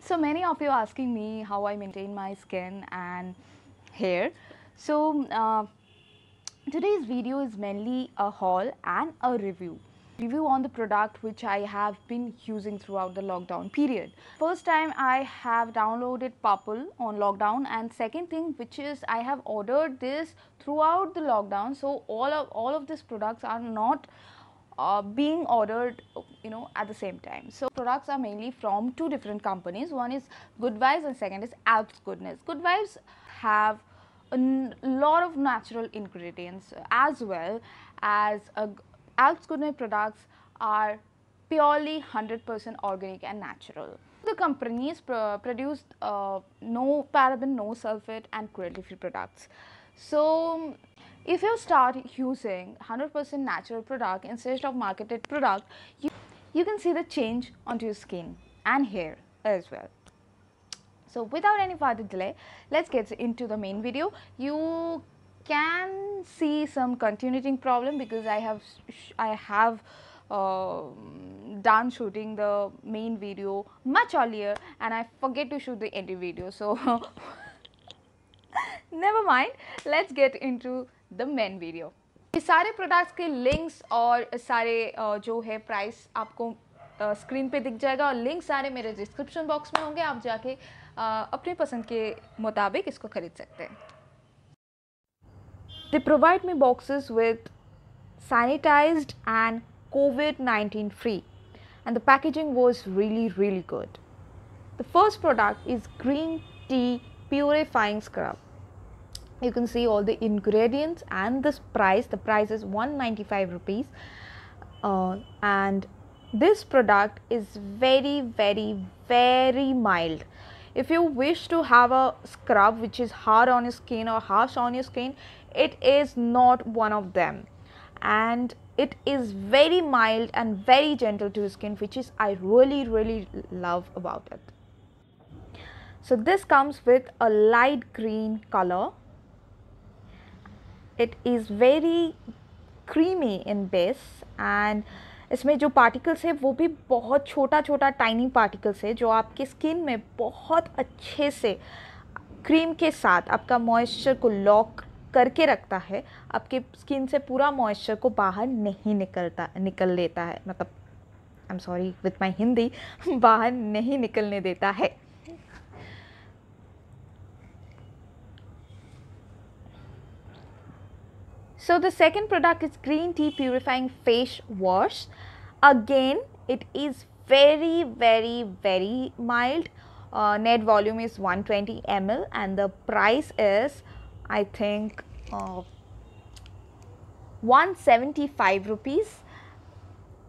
So many of you asking me how I maintain my skin and hair. So today's video is mainly a haul and a review on the product which I have been using throughout the lockdown period. First time I have downloaded Purple on lockdown, and second thing which is I have ordered this throughout the lockdown. So all of these products are not being ordered at the same time. So products are mainly from two different companies. One is Good Vibes and second is Alps Goodness. Good Vibes have a lot of natural ingredients, as well as Alps Goodness products are purely 100% organic and natural. The companies produce no paraben, no sulfate and cruelty free products. So if you start using 100% natural product instead of marketed product, you can see the change onto your skin and hair as well. So without any further delay, let's get into the main video. You can see some continuing problem because I have done shooting the main video much earlier and I forget to shoot the ending video. So never mind, let's get into the main video. ये सारे products के links और सारे जो है price आपको screen पे दिख जाएगा और लिंक सारे मेरे डिस्क्रिप्शन बॉक्स में होंगे. आप जाके अपनी पसंद के मुताबिक इसको खरीद सकते हैं. They provide me boxes with sanitized and COVID-19 free, and the packaging was really good. The first product is green tea purifying scrub. You can see all the ingredients and this price. The price is 195 rupees, and this product is very mild. If you wish to have a scrub which is hard on your skin or harsh on your skin, it is not one of them, and it is very mild and very gentle to your skin, which is I really love about it. So this comes with a light green color. It is very creamy in base, and इसमें जो particles है वो भी बहुत छोटा tiny particles है जो आपके स्किन में बहुत अच्छे से क्रीम के साथ आपका मॉइस्चर को लॉक करके रखता है. आपके स्किन से पूरा मॉइस्चर को बाहर नहीं निकल लेता है. मतलब I am sorry with my Hindi, बाहर नहीं निकलने देता है. So the second product is green tea purifying face wash. Again, it is very mild. Net volume is 120 ml and the price is I think 175 rupees,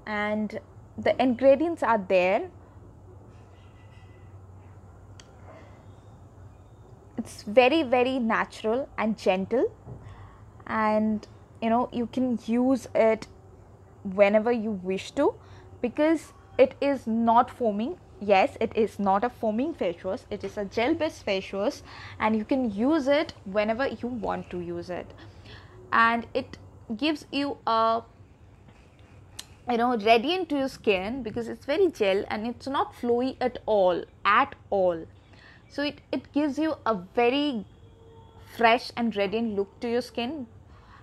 and the ingredients are there. It's very natural and gentle, and you can use it whenever you wish to because it is not foaming. Yes, it is not a foaming face wash, it is a gel based face wash, and you can use it whenever you want to use it, and it gives you a radiant to your skin because it's very gel and it's not flowy at all. So it gives you a very fresh and radiant look to your skin,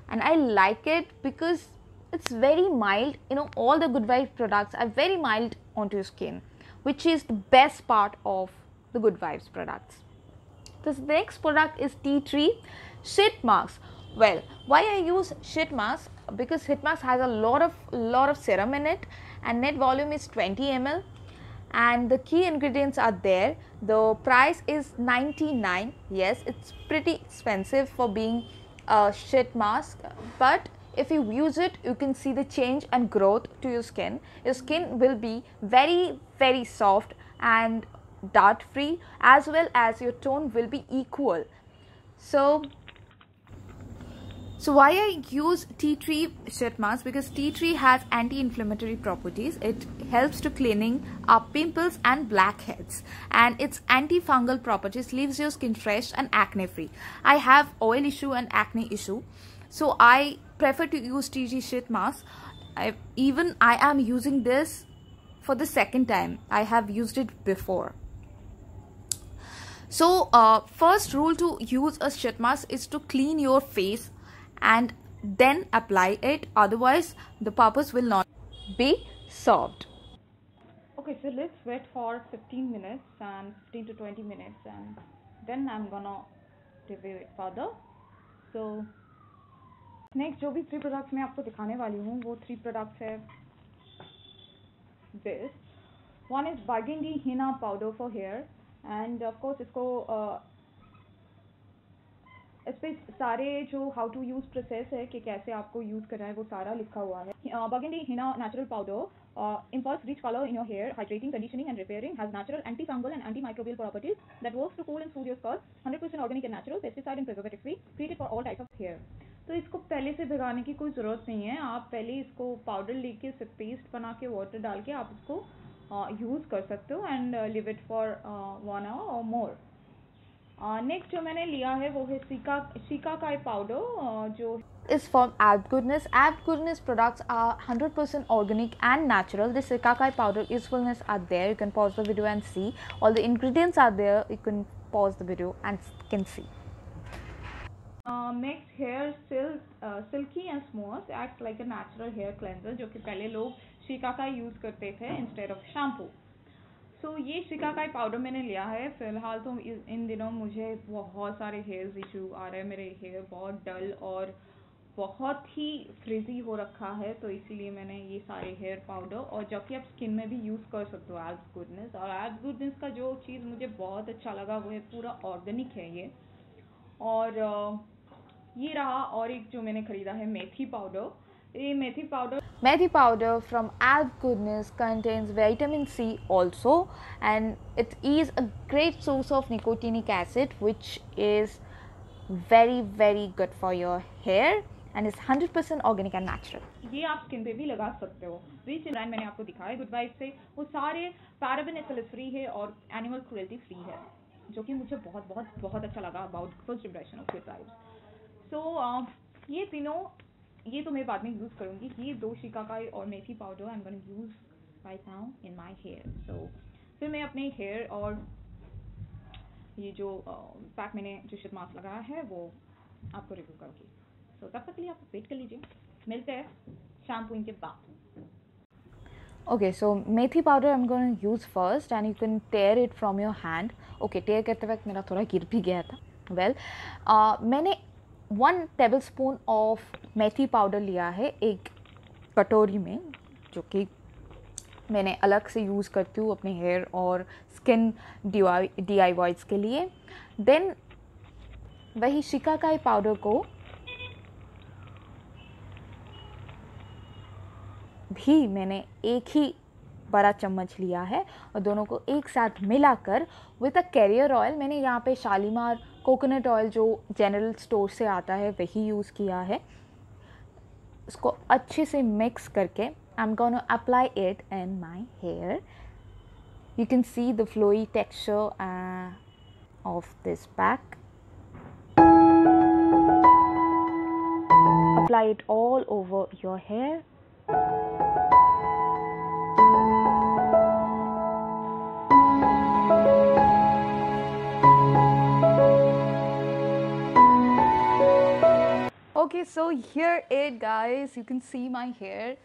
and I like it because it's very mild. All the Good Vibes products are very mild onto your skin, which is the best part of the Good Vibes products. The next product is tea tree sheet mask. Well, why I use sheet mask? Because sheet mask has a lot of serum in it, and net volume is 20 ml, and the key ingredients are there. The price is 99. Yes, it's pretty expensive for being a sheet mask, but if you use it, you can see the change and growth to your skin. Your skin will be very soft and dart free, as well as your tone will be equal. So why I use tea tree sheet mask? Because tea tree has anti-inflammatory properties. It helps to cleaning up pimples and blackheads, and its antifungal properties leaves your skin fresh and acne free. I have oil issue and acne issue, so I prefer to use tea tree sheet mask. I am using this for the second time. I have used it before. So first rule to use a sheet mask is to clean your face and then apply it, otherwise the purpose will not be served. Okay, so let's wait for 15 minutes and 15 to 20 minutes and then I'm gonna review it further. So next जो भी 3 products मैं आपको दिखाने वाली हूँ वो 3 products है this one is burgundy henna powder for hair and of course इसको इस पे सारे जो हाउ टू यूज़ प्रोसेस है कि कैसे आपको यूज़ करना है वो सारा लिखा हुआ है. Burgundy Hina natural powder impulse rich color in your hair, hydrating, conditioning and repairing, has natural antifungal and antimicrobial properties that works to cool and soothe your scalp, 100% organic and natural, pesticide and preservative free, created for all types of hair. तो इसको पहले से भिगाने की कोई ज़रूरत नहीं है. आप पहले इसको पाउडर लेके इसे पेस्ट बना के वाटर डाल के आप इसको यूज़ कर सकते हो and live it for 1 hour और मोर. नेक्स्ट जो मैंने लिया है वो है शिकाकाई पाउडर जो is from Ab Goodness. Ab Goodness products are 100% organic and natural. This Shikakai powder usefulness are there. You can pause the video and see. All the ingredients are there. You can pause the video and can see. Makes hair silky and smooth. Acts like a natural hair cleanser जो कि पहले लोग shikakai use करते थे instead of shampoo. सो ये shikakai powder मैंने लिया है. फ़िलहाल तो इन दिनों मुझे बहुत सारे हेयर इशू आ रहे हैं. मेरे हेयर बहुत डल और बहुत ही फ्रिजी हो रखा है, तो इसीलिए मैंने ये सारे हेयर पाउडर और जो कि आप स्किन में भी यूज़ कर सकते हो एब्स गुडनेस. और एब्स गुडनेस का जो चीज़ मुझे बहुत अच्छा लगा वो है पूरा ऑर्गेनिक है ये. और ये रहा. और एक जो मैंने ख़रीदा है मेथी पाउडर. ये Methi powder from Ab Goodness contains vitamin C also, and it is a great source of nicotinic acid which is very very good for your hair and is 100% organic and natural. ये आप skin पे भी लगा सकते हो. Rich brand मैंने आपको दिखाया गुड वाइब से. वो सारे पैराबेन एसएलएस फ्री है और एनिमल क्रुएल्टी फ्री है, जो कि मुझे बहुत बहुत बहुत अच्छा लगा about first impression of good vibes. So ये तीनों ये तो मैं बाद में यूज़ करूँगी. ये 2 शिकाकाई और मेथी powder I am gonna use right now in my hair. So फिर मैं अपने हेयर और ये जो पैक मैंने जो शीट मास्क लगाया है वो आपको रिव्यू करूँगी. सो तब तक के लिए आप वेट कर लीजिए. मिलते हैं शैम्पूइंग के बाद. Okay, so methi powder I'm going to use first and you can tear it from your hand. Okay, tear करते वक्त मेरा थोड़ा गिर भी गया था. Well, मैंने 1 tablespoon ऑफ मेथी पाउडर लिया है एक कटोरी में, जो कि मैंने अलग से यूज़ करती हूँ अपने हेयर और स्किन DIYs के लिए. देन वही शिकाकाई पाउडर को भी मैंने एक ही बड़ा चम्मच लिया है और दोनों को एक साथ मिलाकर विद अ कैरियर ऑयल, मैंने यहाँ पे शालीमार कोकोनट ऑयल जो जनरल स्टोर से आता है वही यूज़ किया है. इसको अच्छे से मिक्स करके I am gonna apply it in my hair. You can see the flowy texture of this pack. Apply it all over your hair. Okay, so here it guys, you can see my hair.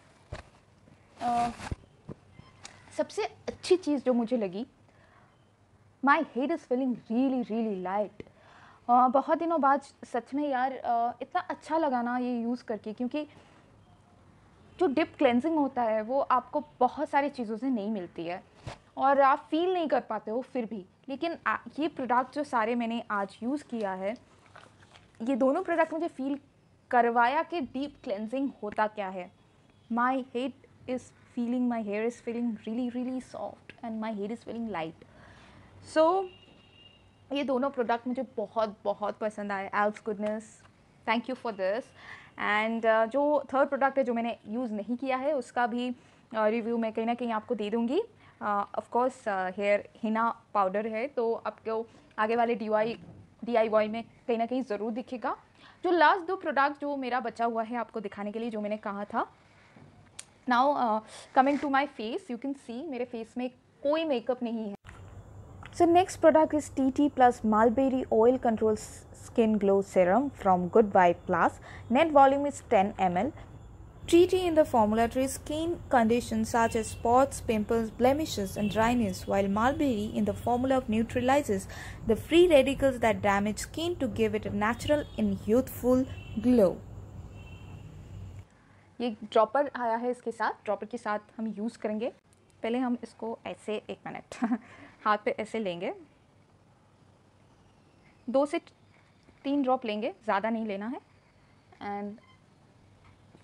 सबसे अच्छी चीज़ जो मुझे लगी, my hair is feeling really really light. बहुत दिनों बाद सच में यार इतना अच्छा लगा ना ये यूज़ करके, क्योंकि जो डिप क्लेंजिंग होता है वो आपको बहुत सारी चीज़ों से नहीं मिलती है और आप फील नहीं कर पाते हो फिर भी. लेकिन ये प्रोडक्ट जो सारे मैंने आज यूज़ किया है, ये दोनों प्रोडक्ट मुझे फील करवाया कि डीप क्लेंजिंग होता क्या है. My head is feeling, my hair is feeling really really soft and my hair is feeling light. So ये दोनों प्रोडक्ट मुझे बहुत बहुत पसंद आए. एब्स goodness, thank you for this. And जो थर्ड प्रोडक्ट है जो मैंने यूज़ नहीं किया है उसका भी रिव्यू मैं कहीं ना कहीं आपको दे दूँगी. ऑफकोर्स हेयर हिना पाउडर है तो आपको आगे वाले DIY में कहीं ना कहीं ज़रूर दिखेगा. जो लास्ट 2 प्रोडक्ट जो मेरा बचा हुआ है आपको दिखाने के लिए, जो मैंने कहा था. Now coming to my face, you can see मेरे फेस में कोई मेकअप नहीं है. So next product is TT Plus Mulberry Oil Control Skin Glow Serum from Good Vibe Plus. Net volume is 10 ml. TT in the formula treats skin conditions such as spots, pimples, blemishes and dryness, while Mulberry in the formula neutralizes the free radicals that damage skin to give it a natural and youthful glow. ये dropper आया है इसके साथ, dropper के साथ हम use करेंगे. पहले हम इसको ऐसे 1 मिनट हाथ पे ऐसे लेंगे, 2 से 3 ड्रॉप लेंगे, ज़्यादा नहीं लेना है. एंड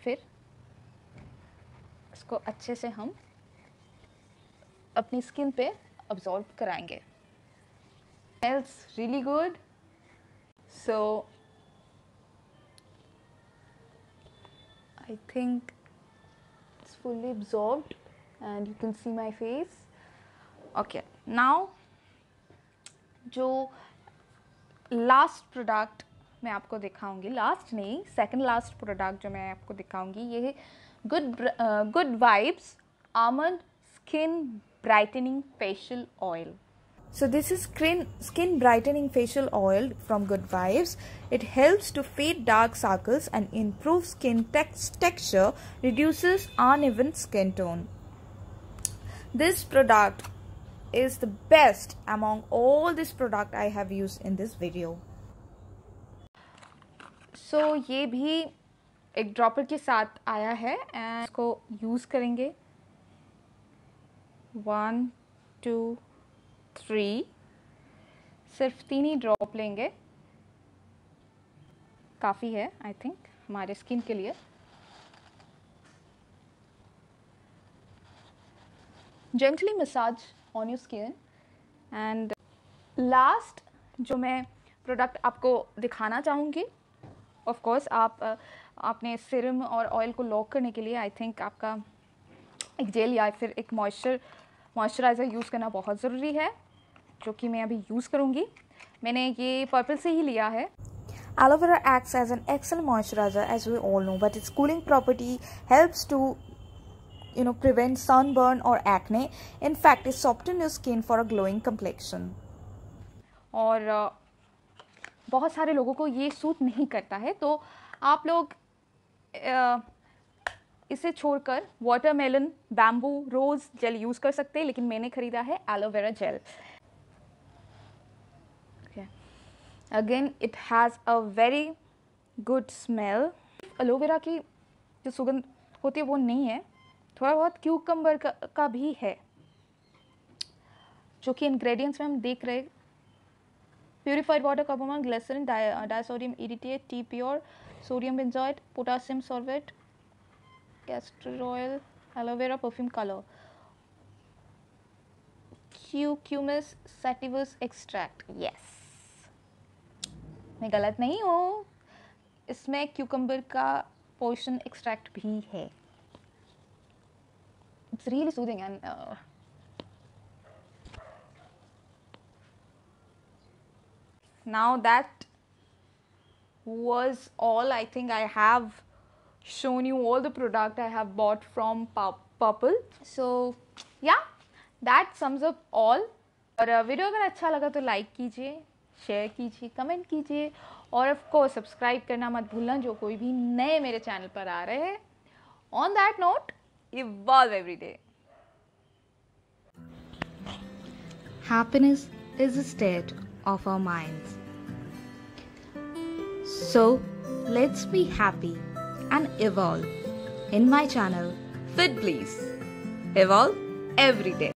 फिर इसको अच्छे से हम अपनी स्किन पे अब्जॉर्ब कराएंगे. Smells really good. So I think it's fully absorbed and you can see my face. Okay, now जो लास्ट प्रोडक्ट मैं आपको दिखाऊंगी, लास्ट नहीं सेकंड लास्ट प्रोडक्ट जो मैं आपको दिखाऊंगी, ये है good vibes almond skin brightening facial oil. So this is skin brightening facial oil from Good Vibes. It helps to fade dark circles and improve skin texture, reduces uneven skin tone. This product is the best among all this product I have used in this video. So ये भी एक dropper के साथ आया है and इसको use करेंगे. 1 2 3 सिर्फ 3 ही ड्रॉप लेंगे, काफ़ी है आई थिंक हमारे स्किन के लिए. Gently massage on your skin. And last जो मैं प्रोडक्ट आपको दिखाना चाहूँगी, ऑफ कोर्स आपने सीरम और ऑयल को लॉक करने के लिए आई थिंक आपका एक जेल या फिर एक मॉइस्चराइज़र यूज़ करना बहुत ज़रूरी है, जो कि मैं अभी यूज़ करूँगी. मैंने ये पर्पल से ही लिया है. Aloe vera acts as an excellent moisturizer as we all know, but its cooling property helps to prevent sunburn or acne. In fact, it softens your skin for a glowing complexion. और बहुत सारे लोगों को ये suit नहीं करता है, तो आप लोग इसे छोड़कर वाटरमेलन, बैम्बू, रोज़ जेल यूज़ कर सकते हैं, लेकिन मैंने ख़रीदा है aloe vera gel. Again it has a very good smell. Aloe vera की जो सुगंध होती है वो नहीं है, थोड़ा बहुत क्यूकम्बर का भी है, जो कि इंग्रेडिएंट्स में हम देख रहे. Purified water, carbomer, glycerin, disodium इरिटेट, टी प्योर, sodium benzoate, potassium sorbate, castor oil, aloe vera perfume color, cucumis sativus extract. Yes, मैं गलत नहीं हूँ, इसमें क्यूकम्बर का पोर्शन एक्सट्रैक्ट भी है. It's really soothing and now that was all. I think I have shown you all the product I have bought from Purple. So yeah, that sums up all. और video अगर अच्छा लगा तो like कीजिए, share कीजिए, comment कीजिए और of course subscribe करना मत भूलना जो कोई भी नए मेरे चैनल पर आ रहे हैं. On that note, evolve every day. Happiness is a state of our minds. So let's be happy and evolve in my channel Fit Bliss. Evolve every day.